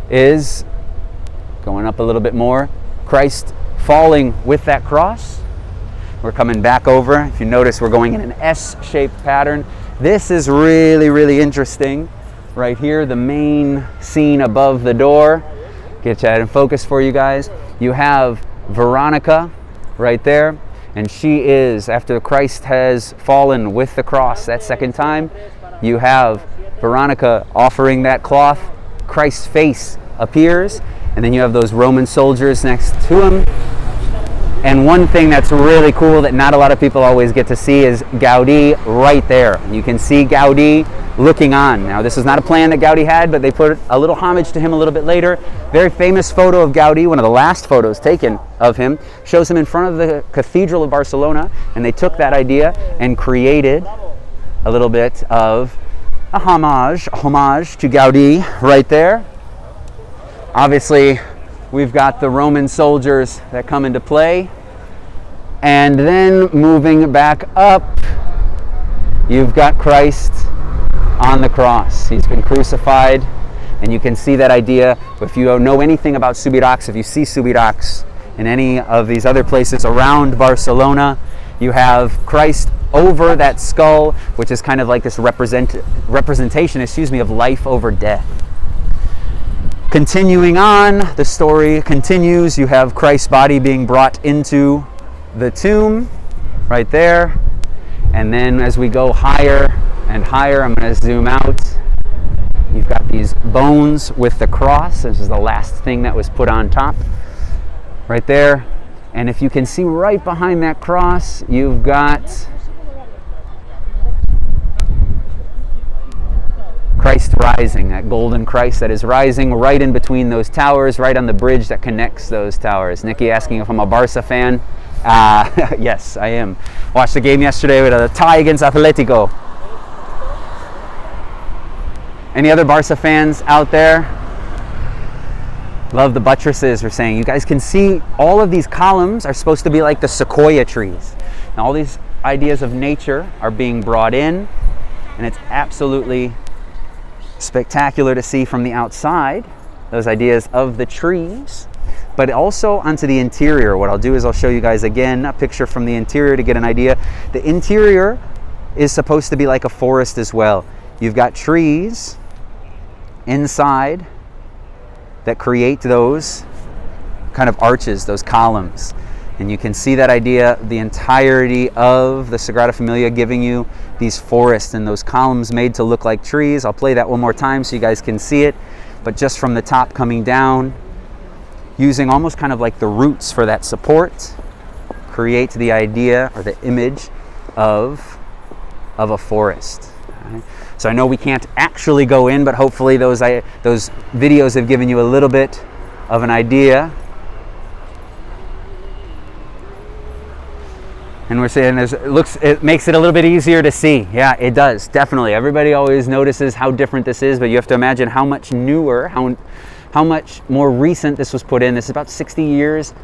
is, going up a little bit more, Christ falling with that cross. We're coming back over. If you notice, we're going in an S-shaped pattern. This is really, really interesting. Right here, the main scene above the door. Get that in focus for you guys. You have Veronica right there, and she is, after Christ has fallen with the cross that second time, you have Veronica offering that cloth. Christ's face appears, and then you have those Roman soldiers next to him. And one thing that's really cool that not a lot of people always get to see is Gaudí right there. You can see Gaudí looking on. Now, this is not a plan that Gaudí had, but they put a little homage to him a little bit later. Very famous photo of Gaudí, one of the last photos taken of him, shows him in front of the Cathedral of Barcelona, and they took that idea and created a little bit of a homage to Gaudí right there. Obviously, we've got the Roman soldiers that come into play. And then moving back up, you've got Christ on the cross. He's been crucified, and you can see that idea. If you know anything about Subirachs, if you see Subirachs, in any of these other places around Barcelona. You have Christ over that skull, which is kind of like this representation, of life over death. Continuing on, the story continues. You have Christ's body being brought into the tomb right there. And then as we go higher and higher, I'm going to zoom out. You've got these bones with the cross. This is the last thing that was put on top right there. And if you can see right behind that cross, you've got Christ rising, that golden Christ that is rising right in between those towers, right on the bridge that connects those towers. Nikki asking if I'm a Barca fan. Yes, I am. Watched the game yesterday with a tie against Atletico. Any other Barca fans out there? Love the buttresses, we're saying. You guys can see all of these columns are supposed to be like the sequoia trees. And all these ideas of nature are being brought in, and it's absolutely spectacular to see from the outside, those ideas of the trees, but also onto the interior. What I'll do is I'll show you guys again a picture from the interior to get an idea. The interior is supposed to be like a forest as well. You've got trees inside that create those kind of arches, those columns. And you can see that idea, the entirety of the Sagrada Familia giving you these forests and those columns made to look like trees. I'll play that one more time so you guys can see it. But just from the top coming down, using almost kind of like the roots for that support, create the idea or the image of a forest. Right? So I know we can't actually go in, but hopefully those videos have given you a little bit of an idea. And we're saying it makes it a little bit easier to see. Yeah, it does, definitely. Everybody always notices how different this is, but you have to imagine how much newer, how much more recent this was put in. This is about 60 years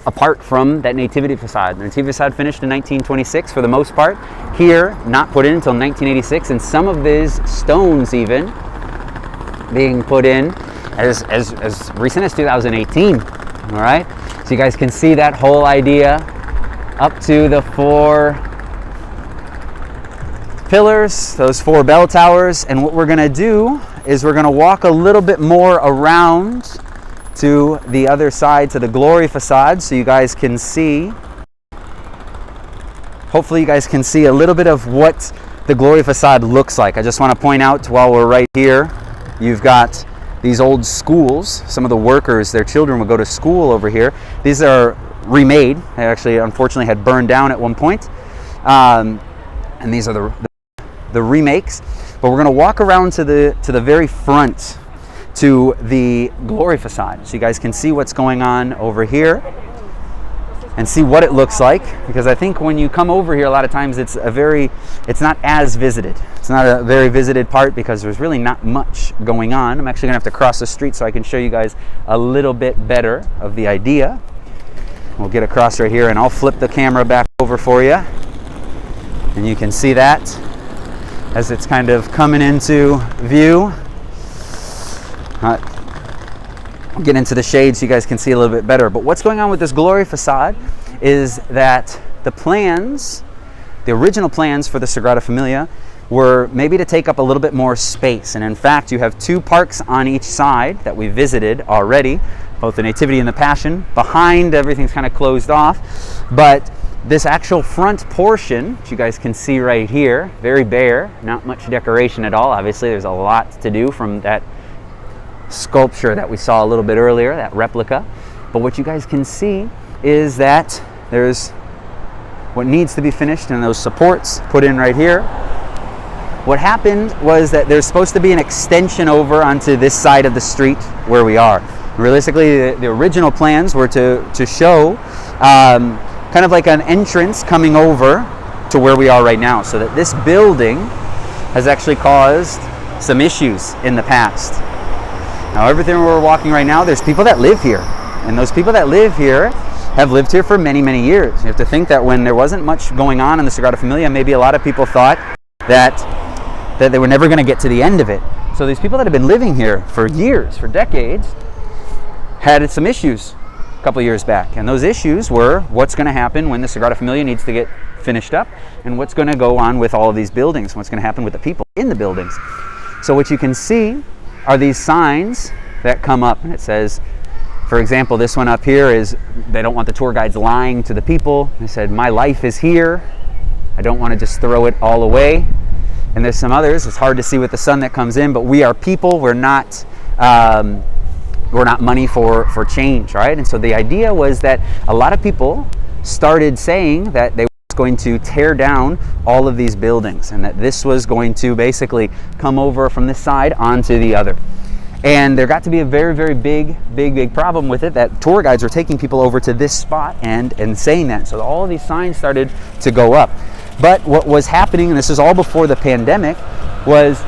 apart from that Nativity Facade. The Nativity Facade finished in 1926 for the most part. Here, not put in until 1986, and some of these stones even being put in as recent as 2018. All right, so you guys can see that whole idea up to the 4 pillars, those 4 bell towers. And what we're going to do is we're going to walk a little bit more around to the other side, to the Glory Facade, so you guys can see, hopefully you guys can see a little bit of what the Glory Facade looks like. I just want to point out while we're right here, you've got these old schools. Some of the workers, their children would go to school over here. These are remade. They actually unfortunately had burned down at one point. And these are the remakes. But we're going to walk around to the very front, to the Glory Facade, so you guys can see what's going on over here and see what it looks like, because I think when you come over here a lot of times it's not as visited. It's not a very visited part because there's really not much going on. I'm actually gonna have to cross the street so I can show you guys a little bit better of the idea. We'll get across right here and I'll flip the camera back over for you, and you can see that as it's kind of coming into view. I'll get into the shade so you guys can see a little bit better. But what's going on with this Glory Facade is that the original plans for the Sagrada Familia were maybe to take up a little bit more space. And in fact, you have 2 parks on each side that we visited already, both the Nativity and the Passion. Behind, everything's kind of closed off. But this actual front portion, which you guys can see right here, very bare, not much decoration at all. Obviously, there's a lot to do from that sculpture that we saw a little bit earlier, that replica. But what you guys can see is that there's what needs to be finished and those supports put in right here. What happened was that there's supposed to be an extension over onto this side of the street where we are. Realistically, the original plans were to show kind of like an entrance coming over to where we are right now, so that this building has actually caused some issues in the past. Now, everything we're walking right now, there's people that live here. And those people that live here have lived here for many, many years. You have to think that when there wasn't much going on in the Sagrada Familia, maybe a lot of people thought that they were never going to get to the end of it. So these people that have been living here for years, for decades, had some issues. couple years back. And those issues were what's going to happen when the Sagrada Familia needs to get finished up, and what's going to go on with all of these buildings, what's going to happen with the people in the buildings. So what you can see are these signs that come up, and it says, for example, this one up here is, they don't want the tour guides lying to the people. They said, my life is here. I don't want to just throw it all away. And there's some others, it's hard to see with the sun that comes in, but we are people, we're not money for change, right? And so the idea was that a lot of people started saying that they were going to tear down all of these buildings, and that this was going to basically come over from this side onto the other. And there got to be a very, very big problem with it, that tour guides were taking people over to this spot and saying that. So all of these signs started to go up. But what was happening, and this is all before the pandemic, was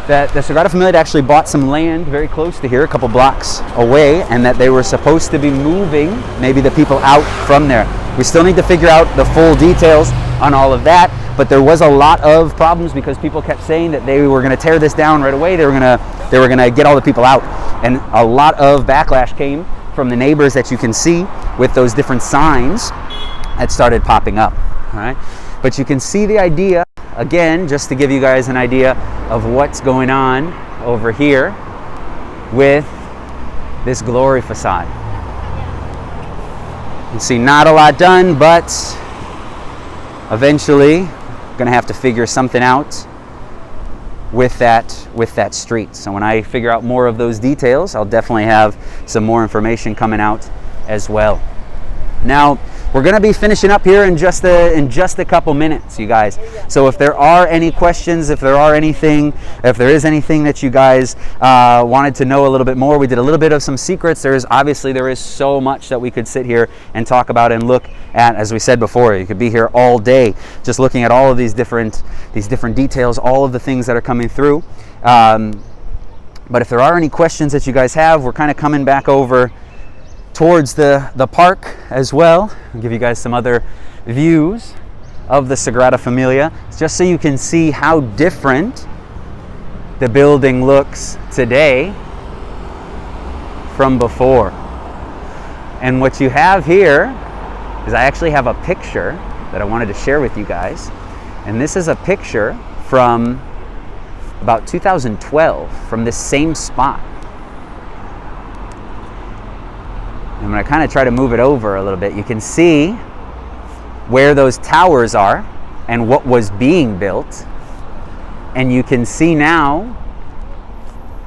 that the Sagrada Familia had actually bought some land very close to here, a couple blocks away, and that they were supposed to be moving maybe the people out from there. We still need to figure out the full details on all of that, but there was a lot of problems because people kept saying that they were going to tear this down right away. They were going to get all the people out, and a lot of backlash came from the neighbors that you can see with those different signs that started popping up. All right, but you can see the idea again, just to give you guys an idea of what's going on over here with this glory facade. You see, not a lot done, but eventually going to have to figure something out with that street. So when I figure out more of those details, I'll definitely have some more information coming out as well. Now, we're going to be finishing up here in just a couple minutes, you guys. So if there are any questions, if there is anything that you guys wanted to know a little bit more, we did a little bit of some secrets. There is so much that we could sit here and talk about and look at. As we said before, you could be here all day just looking at all of these different details, all of the things that are coming through. But if there are any questions that you guys have, we're kind of coming back over towards the park as well. I'll give you guys some other views of the Sagrada Familia, just so you can see how different the building looks today from before. And what you have here is, I actually have a picture that I wanted to share with you guys. And this is a picture from about 2012 from this same spot. I'm going to kind of try to move it over a little bit. You can see where those towers are and what was being built. And you can see now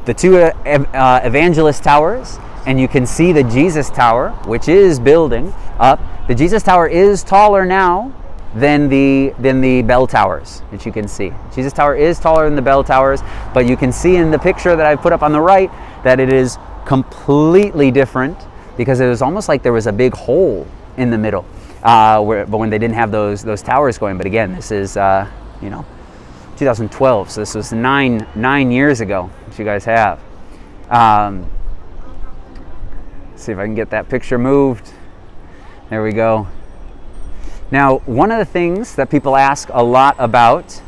the two evangelist towers, and you can see the Jesus Tower, which is building up. The Jesus Tower is taller now than the bell towers that you can see. Jesus Tower is taller than the bell towers, but you can see in the picture that I put up on the right that it is completely different, because it was almost like there was a big hole in the middle, but when they didn't have those towers going. But again, this is 2012, so this was nine years ago that you guys have. See if I can get that picture moved. There we go. Now, one of the things that people ask a lot about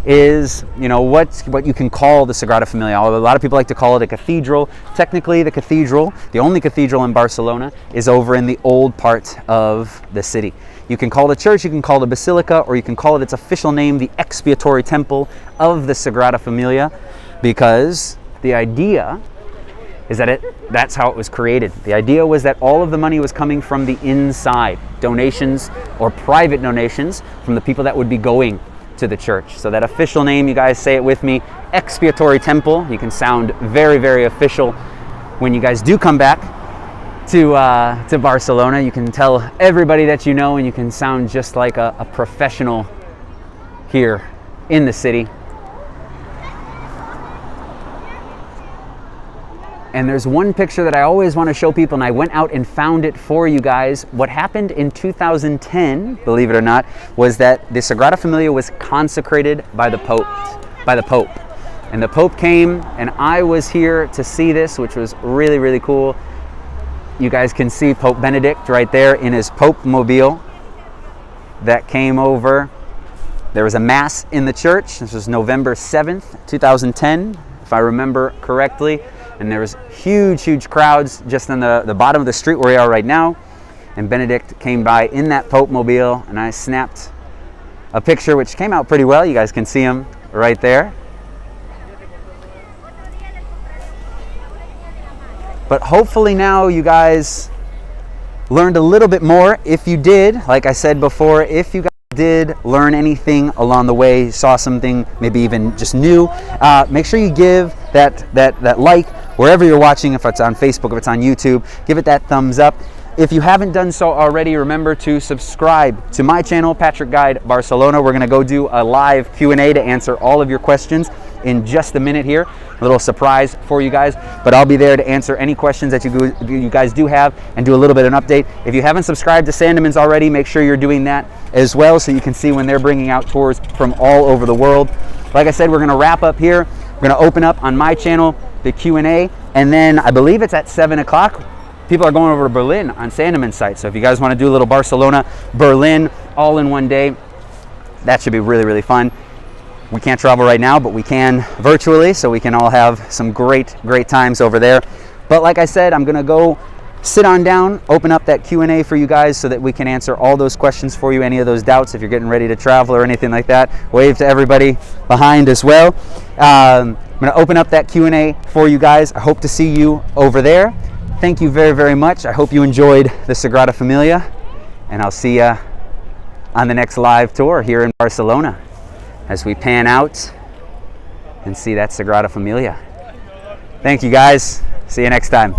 is, what you can call the Sagrada Familia. A lot of people like to call it a cathedral. Technically, the only cathedral in Barcelona, is over in the old part of the city. You can call it a church, you can call it a basilica, or you can call it its official name, the expiatory temple of the Sagrada Familia, because the idea is that that's how it was created. The idea was that all of the money was coming from the inside, donations or private donations from the people that would be going to the church. So that official name, you guys say it with me, expiatory temple. You can sound very, very official when you guys do come back to Barcelona. You can tell everybody that you know, and you can sound just like a professional here in the city. And there's one picture that I always want to show people, and I went out and found it for you guys. What happened in 2010, believe it or not, was that the Sagrada Familia was consecrated by the Pope. And the Pope came, and I was here to see this, which was really, really cool. You guys can see Pope Benedict right there in his Pope mobile that came over. There was a mass in the church. This was November 7th, 2010, if I remember correctly. and there was huge crowds just on the bottom of the street where we are right now. And Benedict came by in that Pope mobile, and I snapped a picture which came out pretty well. You guys can see him right there. But hopefully now you guys learned a little bit more. If you did, like I said before, if you guys did learn anything along the way, saw something maybe even just new, make sure you give that like wherever you're watching. If it's on Facebook, if it's on YouTube, give it that thumbs up. If you haven't done so already, remember to subscribe to my channel, Patrick Guide Barcelona. We're gonna go do a live Q&A to answer all of your questions in just a minute here. A little surprise for you guys, but I'll be there to answer any questions that you guys do have and do a little bit of an update. If you haven't subscribed to SANDEMANs already, make sure you're doing that as well so you can see when they're bringing out tours from all over the world. Like I said, we're gonna wrap up here. We're gonna open up on my channel the Q&A, and then I believe it's at 7 o'clock. People are going over to Berlin on SANDEMAN's site. So if you guys want to do a little Barcelona, Berlin, all in one day, that should be really fun. We can't travel right now, but we can virtually, so we can all have some great times over there. But like I said, I'm gonna go sit on down, open up that Q&A for you guys so that we can answer all those questions for you, any of those doubts if you're getting ready to travel or anything like that. Wave to everybody behind as well. I'm gonna open up that Q&A for you guys. I hope to see you over there. Thank you very much. I hope you enjoyed the Sagrada Familia, and I'll see you on the next live tour here in Barcelona as we pan out and see that Sagrada Familia. Thank you guys. See you next time.